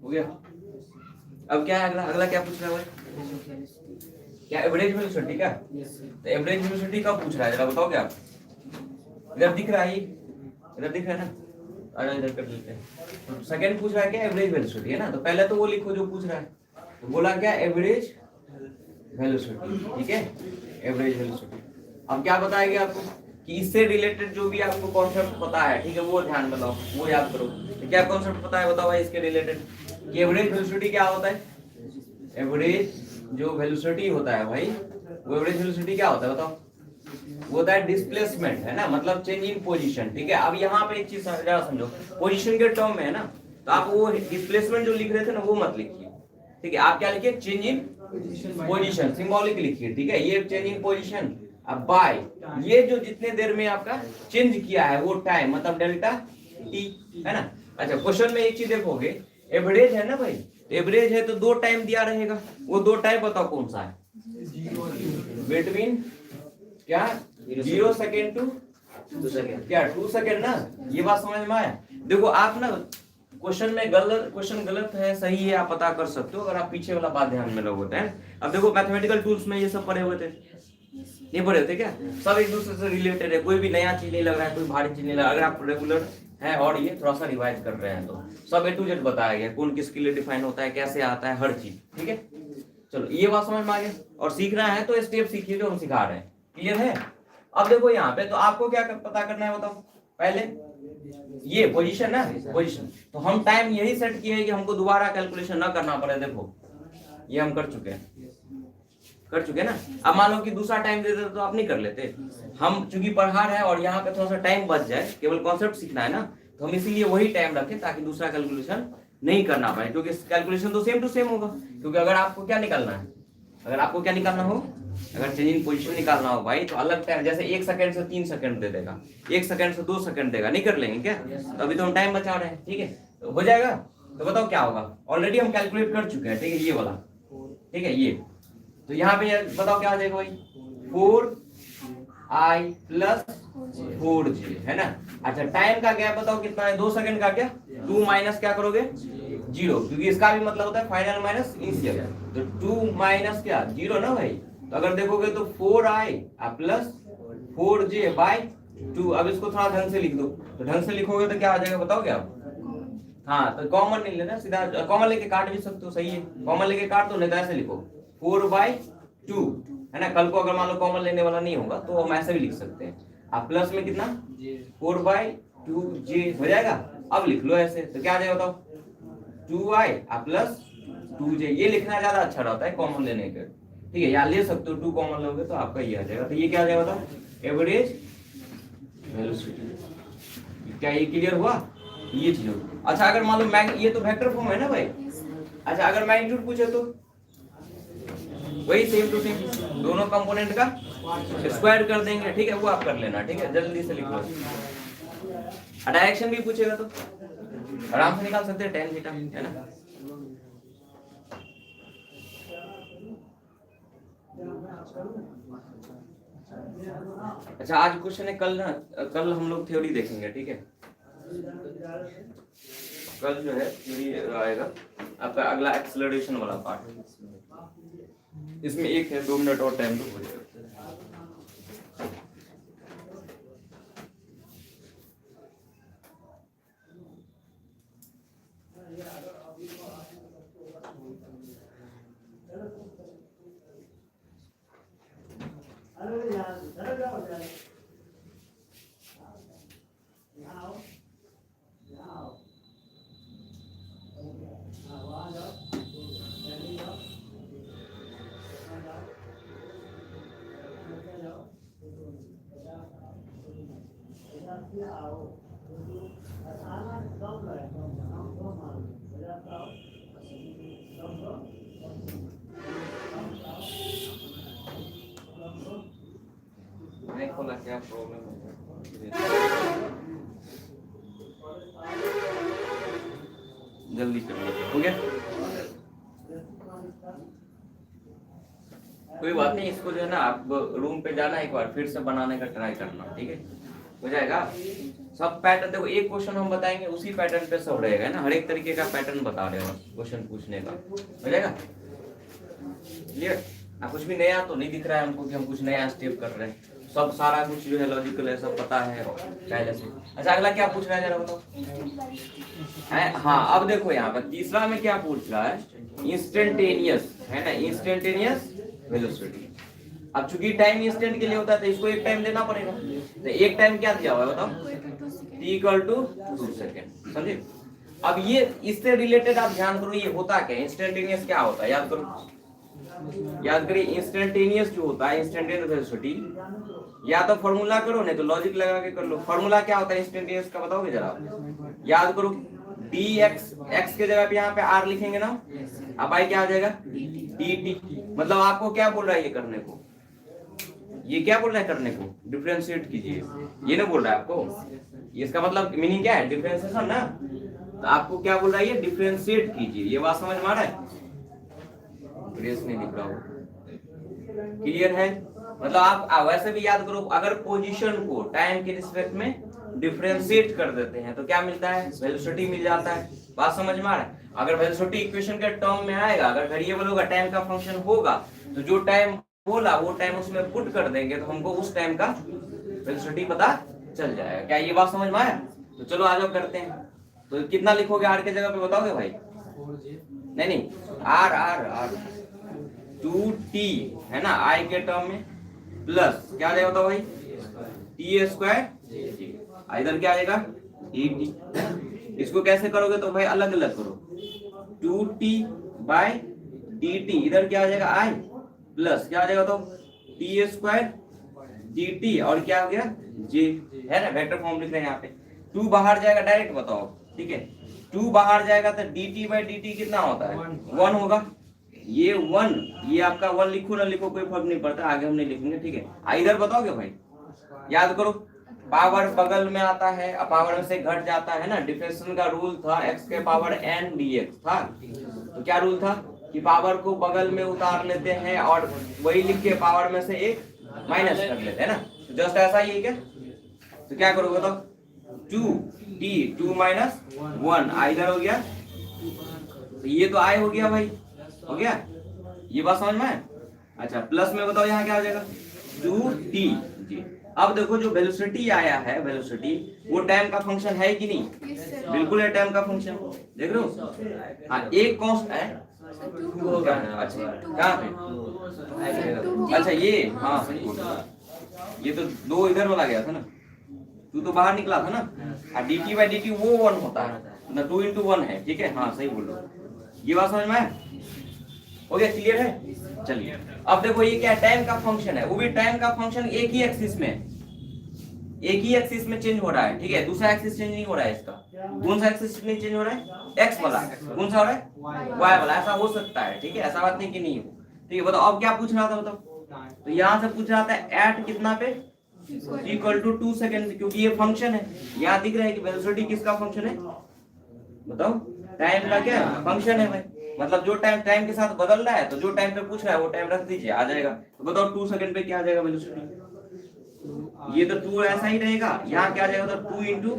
हो गया। अब क्या है अगला, अगला क्या पूछ रहा है भाई? क्या एवरेज वेलोसिटी क्या? तो एवरेज वेलोसिटी कब पूछ रहा है जरा बताओगे आप? इधर दिख रहा है, इधर दिख रहा है ना, अरे इधर कर लेते हैं। तो सेकंड पूछ रहा है क्या एवरेज वेलोसिटी है ना, तो पहले तो वो लिखो जो पूछ रहा है। तो बोला क्या एवरेज वेलोसिटी, ठीक है, एवरेज वेलोसिटी। अब क्या बताएंगे आपको कि इससे रिलेटेड जो भी आपको कॉन्सेप्ट पता है, ठीक है, वो ध्यान में लाओ, वो याद करो। तो क्या कॉन्सेप्ट पता है बताओ भाई इसके रिलेटेड कि एवरेज वेलोसिटी क्या होता है? एवरेज जो वेलोसिटी होता है भाई, वो एवरेज वेलोसिटी क्या होता है बताओ? वो होता है डिस्प्लेसमेंट, है ना, मतलब चेंज इन पोजीशन, ठीक है। अब यहाँ पे एक चीज जरा समझो, पोजीशन के टर्म में है ना, तो आप वो डिस्प्लेसमेंट जो लिख रहे थे ना वो मत लिखिए, ठीक है। आप क्या लिखिए? चेंज इन पोजीशन, सिंबॉलिक लिखिए, ठीक है। ये चेंज इन पोजीशन, अब बाय ये जो जितने देर में आपका चेंज किया है वो टाइम, मतलब डेल्टा टी, है ना। अच्छा, क्वेश्चन में एक चीज देखोगे, एवरेज है ना भाई, एवरेज है तो दो टाइम दिया रहेगा, वो दो टाइम बताओ कौन सा है? बिटवीन क्या 0 सेकेंड टू 2 सेकेंड, क्या 2 सेकेंड ना। ये बात समझ में आया? देखो आप ना क्वेश्चन में क्वेश्चन गलत है सही है आप पता कर सकते हो अगर आप पीछे वाला बात ध्यान में लोगे हैं। अब देखो मैथमेटिकल टूल्स में ये सब पढ़े हुए थे, नहीं पढ़े होते क्या? सब एक दूसरे से रिलेटेड है, कोई भी नया चीज नहीं लग रहा है, कोई भारी चीज नहीं लग रहा है। अगर आप रेगुलर है और ये थोड़ा सा रिवाइज कर रहे हैं तो सब A to Z बताया गया, कौन किसके लिए डिफाइन होता है, कैसे आता है, हर चीज, ठीक है। चलो ये बात समझ में आ गया। और सीखना है तो स्टेप सीखिए जो हम सिखा रहे हैं, क्लियर है। अब देखो यहाँ पे तो आपको क्या पता करना है बताओ? पहले ये पोजीशन ना, पोजीशन, तो हम टाइम यही सेट किए हैं कि हमको दोबारा कैलकुलेशन ना करना पड़े। देखो ये हम कर चुके ना। अब मान लो कि दूसरा टाइम दे देते तो आप नहीं कर लेते। हम चूंकि पढ़ा रहे हैं और यहाँ पे थोड़ा सा टाइम बच जाए, केवल कॉन्सेप्ट सीखना है ना, तो हम इसीलिए वही टाइम रखें ताकि दूसरा कैलकुलेशन नहीं करना पड़े, क्योंकि कैलकुलेशन तो सेम टू सेम होगा। क्योंकि अगर आपको क्या निकालना है, अगर चेंज इन पोजीशन निकालना हो भाई, तो अलग टाइम, जैसे 1 सेकंड से 3 सेकंड दे देगा, 1 सेकंड से 2 सेकंड देगा, नहीं कर लेंगे क्या? तो अभी तो हम टाइम बचा रहे हैं, ठीक है, तो हो जाएगा। तो बताओ क्या होगा? ऑलरेडी हम कैलकुलेट कर चुके हैं, ठीक है, ये वाला, ठीक है, ये तो यहाँ पे बताओ क्या आ जाएगा भाई? 4i प्लस 4j, है ना। अच्छा, टाइम का गैप बताओ कितना है? 2 सेकंड का क्या? 2 माइनस क्या करोगे? 0, क्योंकि इसका भी मतलब होता है फाइनल माइनस इनिशियल, तो 2 माइनस क्या? 0 ना भाई। तो अगर देखोगे तो 4i प्लस 4j बाय 2। अब इसको थोड़ा ढंग से लिख दो, तो ढंग से लिखोगे तो क्या आ जाएगा बताओगे आप? हाँ, तो कॉमन नहीं लेना, सीधा कॉमन लेके काट भी सकते हो, सही है, कॉमन लेके काट दो, नहीं तो ऐसे लिखो 4/2, है ना। कल को अगर मान लो कॉमन लेने वाला नहीं होगा तो हम ऐसे भी लिख सकते हैं। आप प्लस में कितना 4/2j हो जाएगा। अब लिख लो ऐसे, तो क्या आ जाएगा बताओ? 2i plus 2j। ये लिखना ज्यादा अच्छा रहता है कॉमन लेने के, ठीक है। या ले सकते हो 2 कॉमन लोगे तो आपका ये आ जाएगा। तो ये क्या आ जाएगा बताओ? Average velocity. क्या ये क्लियर हुआ? ये चीज हो। अच्छा अगर मान लो ये तो वेक्टर फॉर्म है ना भाई। अच्छा अगर मैग्नीट्यूड पूछे तो वही सेम टू सेम दोनों कंपोनेंट का स्क्वायर कर देंगे, ठीक है, वो आप कर लेना, ठीक है, जल्दी से लिख लो। डायरेक्शन भी पूछेगा तो आराम से निकाल सकते हैं tan थीटा, है ना। अच्छा आज क्वेश्चन है, कल हम लोग थ्योरी देखेंगे, ठीक है। कल जो है थ्योरी आएगा आपका अगला एक्सेलरेशन वाला पार्ट। इसमें एक है 2 मिनट और टाइम तो हो जाएगा। नहीं खोला, क्या प्रॉब्लम है? जल्दी करिए, हो गया? कोई बात नहीं, इसको जो है ना आप रूम पे जाना, एक बार फिर से बनाने का ट्राई करना, ठीक है, हो जाएगा। सब पैटर्न देखो, एक क्वेश्चन हम बताएंगे उसी पैटर्न पे सब रहेगा, है ना, हर एक तरीके का पैटर्न बता रहे हो क्वेश्चन पूछने का, हो जाएगा क्लियर। कुछ भी नया तो नहीं दिख रहा है हमको कि हम कुछ नया स्टेप कर रहे हैं, सब सारा कुछ जो है लॉजिकल है, सब पता है पहले से। अच्छा अगला क्या पूछ रहा है जरा बताओ? हाँ अब देखो यहाँ पर तीसरा में क्या पूछ रहा है, इंस्टेंटेनियस, है ना, इंस्टेंटेनियस वेलोसिटी। अब चूंकि टाइम इंस्टेंट के लिए होता है तो इसको एक टाइम देना पड़ेगा, तो एक टाइम क्या दिया हुआ है बताओ? t = 2 सेकेंड, समझे। अब ये इससे रिलेटेड आप ध्यान करो, ये होता क्या है इंस्टेंटेनियस, क्या होता है याद करो, याद करिए। इंस्टेंटेनियस जो होता है, इंस्टेंटेनियस वेलोसिटी, या तो फॉर्मूला करो नहीं तो लॉजिक लगा के कर लो। फॉर्मूला क्या होता है इंस्टेंटेनियस का बताओगे जरा, याद करो। dx, x के जगह पे यहाँ पे r लिखेंगे ना, अब आई क्या आ जाएगा dt। मतलब आपको क्या बोल रहा है ये करने को, ये क्या बोल रहा है करने को, डिफरेंशिएट कीजिए, ये ना बोल रहा है आपको। इसका मतलब मीनिंग क्या है, डिफरेंशिएशन ना, तो आपको क्या बोल रहा है ये, डिफरेंशिएट कीजिए। ये बात समझ में आ रहा है? ग्रेस नहीं दिख रहा हो, क्लियर है? मतलब आप वैसे भी याद करो, अगर पोजीशन को टाइम के रिस्पेक्ट में डिफरेंशिएट कर देते हैं तो क्या मिलता है, वेलोसिटी मिल जाता है। बात समझ में आ रहा है? अगर वेलोसिटी इक्वेशन के टर्म में आएगा, अगर वेरिएबल होगा, टाइम का फंक्शन होगा, तो जो टाइम बोला वो टाइम उसमें पुट कर देंगे तो हमको उस टाइम का वेलोसिटी पता चल जाएगा। क्या ये बात समझ में आया? तो चलो आ जाओ करते हैं। तो कितना लिखोगे आर के जगह पे बताओगे भाई? नहीं आर आर आर 2t है ना, आई के टर्म में, प्लस क्या आ जाएगा बताओ भाई, t², इधर क्या आएगा dt। इसको कैसे करोगे तो भाई अलग अलग करो, 2t/dt, इधर क्या आ जाएगा i, प्लस क्या आ जाएगा तो t² और क्या हो गया j, है ना, वेक्टर फॉर्म लिख रहे हैं यहाँ पे। 2 बाहर जाएगा डायरेक्ट बताओ, ठीक है, 2 बाहर जाएगा तो dt/dt कितना होता है 1 होगा। ये 1, ये आपका 1 लिखो ना लिखो कोई फर्क नहीं पड़ता, आगे हम नहीं लिखेंगे, ठीक है। इधर बताओगे भाई, याद करो, पावर बगल में आता है, पावर में से घट जाता है ना, डिफरेंशियल का रूल था x के पावर n dx था। तो क्या रूल था कि पावर को बगल में उतार लेते हैं और वही लिख के पावर में से एक माइनस कर लेते हैं ना, तो जस्ट ऐसा ही है क्या। तो क्या करोगे तो 2t 2 - 1 इधर हो गया, तो ये तो i हो गया भाई, हो गया, ये बात समझ में है? अच्छा प्लस में बताओ यहाँ क्या हो जाएगा 2t जी। अब देखो जो वेलोसिटी आया है, वेलोसिटी वो टाइम का फंक्शन है कि नहीं? बिल्कुल है टाइम का फंक्शन, देख रहे हो। हाँ एक कॉन्स्ट है, अच्छा कहाँ पे, अच्छा ये, हाँ सही बोल रहा, ये तो 2 इधर वाला गया था ना, 2 तो बाहर निकला था ना, dt/dt वो 1 होता है ना, 2 × 1 है, ठीक है, हाँ सही बोल रहे हो। ये बात समझ में आया? हो गया, क्लियर है? चलिए अब देखो ये क्या टाइम का फंक्शन है, वो भी टाइम का फंक्शन एक ही एक्सिस में, एक ही एक्सिस में चेंज हो रहा है, ठीक है, दूसरा एक्सिस चेंज नहीं हो रहा है इसका। कौन सा एक्सिस नहीं चेंज हो रहा है? एक्स वाला। कौन सा हो रहा है? वाई वाला। ऐसा हो सकता है, ठीक है, ऐसा बात नहीं कि नहीं हो। ठीक है, बताओ अब क्या पूछ रहा था, बताओ। तो यहाँ से पूछ रहा था एट कितना पे इक्वल टू 2 सेकेंड, क्योंकि ये फंक्शन है। यहाँ दिख रहा है कि वेलोसिटी किसका फंक्शन है, बताओ, टाइम का क्या फंक्शन है भाई। मतलब जो टाइम के साथ बदल रहा है, तो जो टाइम पे पूछ रहा है वो टाइम रख दीजिए, आ जाएगा। तो बताओ 2 सेकंड पे क्या आ जाएगा वेलोसिटी? ये तो 2 ऐसा ही रहेगा, यहाँ क्या आ जाएगा, तो 2 इंटू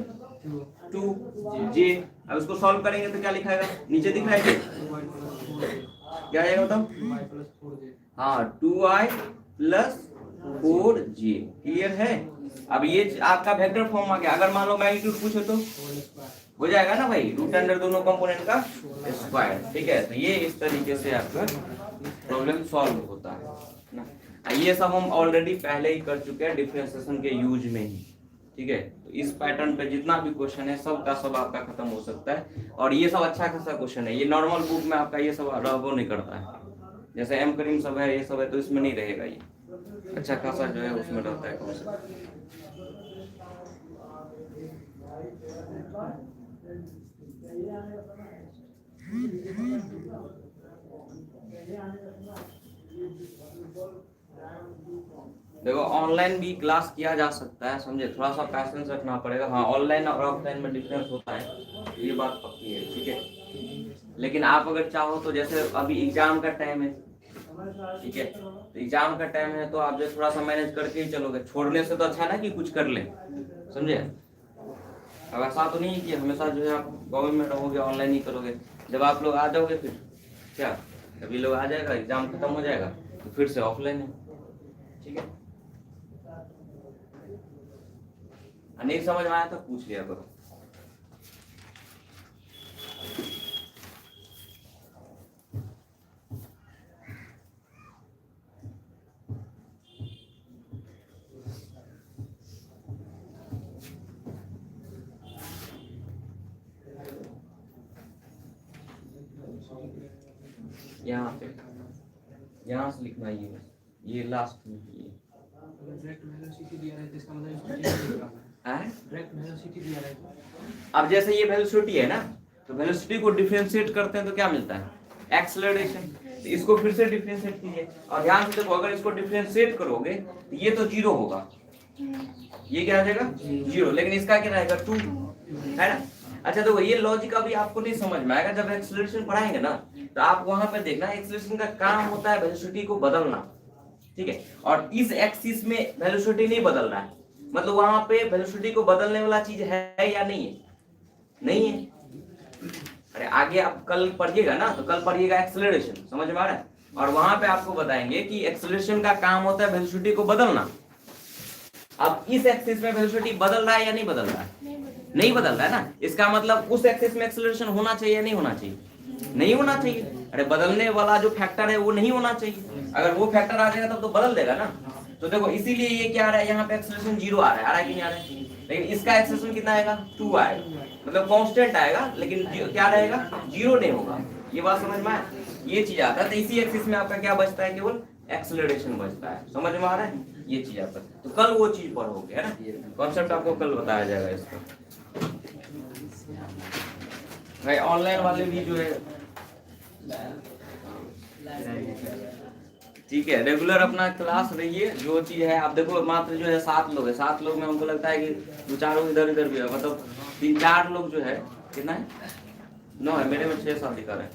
2 जे। अब इसको सॉल्व करेंगे तो क्या लिखाएगा, नीचे दिख रहा है क्या आ जाएगा बताओ? हाँ, 2i प्लस 4j। क्लियर है? अब ये आपका वेक्टर फॉर्म आ गया। अगर मान लो मैग्नीट्यूड पूछे तो हो जाएगा ना भाई, रूट अंडर दोनों कंपोनेंट का स्क्वायर। ठीक है, तो ये इस तरीके से आपका प्रॉब्लम सॉल्व होता है ना। ये सब हम ऑलरेडी पहले ही कर चुके हैं डिफरेंशिएशन के यूज में ही। ठीक है, तो इस पैटर्न पे जितना भी क्वेश्चन है सब का सब आपका खत्म हो सकता है। और ये सब अच्छा खासा क्वेश्चन है, ये नॉर्मल बुक में आपका ये सब रहबो नहीं करता है। जैसे एम करीम सब है, ये सब है, तो इसमें नहीं रहेगा। ये अच्छा खासा जो है उसमें रहता है कॉन्सेप्ट। देखो ऑनलाइन भी क्लास किया जा सकता है, समझे, थोड़ा सा पैशंस रखना पड़ेगा। हाँ, ऑनलाइन और ऑफलाइन में डिफरेंस होता है, ये बात पक्की है। ठीक है, लेकिन आप अगर चाहो तो जैसे अभी एग्जाम का टाइम है, ठीक है, तो एग्जाम का टाइम है तो आप जो थोड़ा सा मैनेज करके ही चलोगे। छोड़ने से तो अच्छा ना कि कुछ कर ले, समझे। अब ऐसा तो नहीं कि हमेशा जो है आप गवर्नमेंट में रहोगे, ऑनलाइन ही करोगे। जब आप लोग आ जाओगे फिर क्या, अभी लोग आ जाएगा, एग्जाम खत्म हो जाएगा तो फिर से ऑफलाइन है। ठीक है, नहीं समझ में आया तो पूछ लिया करो। यहाँ पे यहाँ से लिखना, ये लास्ट में ये अब जैसे ये वेलोसिटी है ना, तो वेलोसिटी को डिफरेंशिएट करते हैं तो क्या मिलता है, एक्सेलरेशन। तो इसको फिर से डिफरेंशिएट कीजिए और ध्यान से देखो, अगर इसको डिफरेंशिएट करोगे तो ये तो 0 होगा, ये क्या आ जाएगा 0, लेकिन इसका क्या रहेगा 2, है ना। अच्छा, तो ये लॉजिक अभी आपको नहीं समझ में आएगा, जब एक्सेलरेशन पढ़ाएंगे ना तो आप वहां पे देखना, एक्सेलरेशन का काम होता है वेलोसिटी को बदलना। ठीक है, और इस एक्सिस में वेलोसिटी नहीं बदल रहा है, मतलब वहां पे वेलोसिटी को बदलने वाला चीज है या नहीं है, नहीं है। अरे आगे आप कल पढ़िएगा ना, तो कल पढ़िएगा एक्सेलरेशन, समझ में आ रहा है, और वहां पे आपको बताएंगे कि एक्सेलरेशन का काम होता है वेलोसिटी को बदलना। अब इस एक्सिस में वेलोसिटी बदल रहा है या नहीं बदल रहा है, नहीं बदल रहा है ना। इसका मतलब उस एक्सिस में एक्सेलरेशन होना चाहिए या नहीं होना चाहिए, नहीं होना चाहिए। अरे बदलने वाला जो फैक्टर है वो नहीं होना चाहिए, अगर वो फैक्टर आ जाएगा तब तो बदल देगा ना। तो देखो इसीलिए ये क्या आ रहा है, यहाँ पे एक्सेलरेशन 0 आ रहा है कि नहीं आ रहा है, लेकिन इसका एक्सेलरेशन कितना आएगा 2 आएगा, मतलब कांस्टेंट आएगा, लेकिन क्या रहेगा 0 नहीं होगा। ये बात समझ में आया, ये चीज आता है। तो इसी एक्सिस में आपका क्या बचता है, केवल एक्सेलरेशन बचता है, समझ में आ रहा है, ये चीज आता है। तो कल वो चीज पढ़ोगे, है ना, कॉन्सेप्ट आपको कल बताया जाएगा इसका। भाई ऑनलाइन वाले भी जो है, ठीक है, रेगुलर अपना क्लास रहिए। जो चीज है आप देखो, मात्र जो है 7 लोग है, 7 लोग में हमको लगता है कि 2-4 इधर इधर भी है, मतलब 3-4 लोग जो है, कितना है 9 है, मेरे में 6-7 दिखा रहे हैं।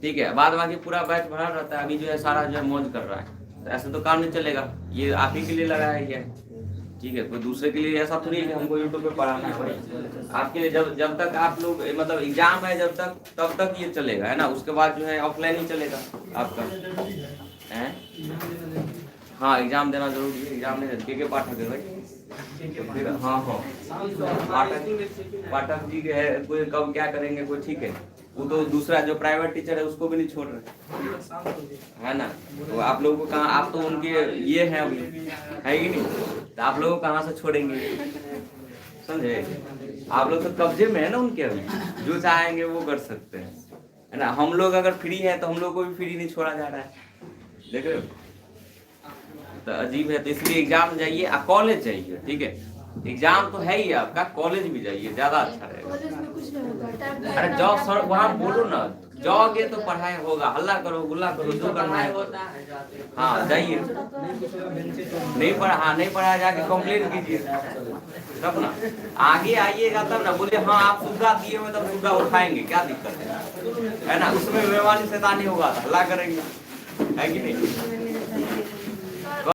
ठीक है, बाद बाकी पूरा बैच भरा रहता है। अभी जो है सारा जो है मौज कर रहा है, तो ऐसे तो काम नहीं चलेगा, ये आप ही के लिए लगाया गया है। ठीक है, कोई दूसरे के लिए ऐसा थोड़ी है कि हमको यूट्यूब पे पढ़ाना है भाई, आपके लिए जब तक आप लोग, मतलब एग्जाम है जब तक, तब तक ये चलेगा, है ना। उसके बाद जो है ऑफलाइन ही चलेगा आपका, है। हाँ, एग्जाम देना जरूरी है, एग्जाम नहीं के पाठक है भाई, हाँ हाँ, पाठक जी के है, कोई कब क्या करेंगे कोई, ठीक है। वो तो दूसरा जो प्राइवेट टीचर है उसको भी नहीं छोड़ रहे, है ना। तो आप लोगों को कहाँ, आप तो उनके ये हैं अभी, है कि नहीं, तो आप लोगों को कहाँ से छोड़ेंगे, समझे। आप लोग तो कब्जे में है ना उनके, अभी जो चाहेंगे वो कर सकते हैं, है ना। हम लोग अगर फ्री है तो हम लोग को भी फ्री नहीं छोड़ा जा रहा है, देख रहे हो। तो अजीब है, तो इसलिए एग्जाम जाइए, कॉलेज जाइए, ठीक है। एग्जाम तो है ही आपका, कॉलेज भी जाइए ज्यादा अच्छा रहेगा। कॉलेज में कुछ नहीं होता है। अरे जाओ सर वहाँ बोलो ना, जाओगे तो पढ़ाई होगा, हल्ला करो गुल्ला करो जो करना है। हाँ जाइए, नहीं पढ़ा, हाँ नहीं पढ़ा जाके कंप्लेन कीजिए तब ना, आगे आइएगा तब ना बोले हाँ आप सुविधा दिए हुए तब सुविधा उठाएंगे, क्या दिक्कत है ना। उसमें बेईमानी शैतानी होगा तो हल्ला करेंगे, है कि नहीं।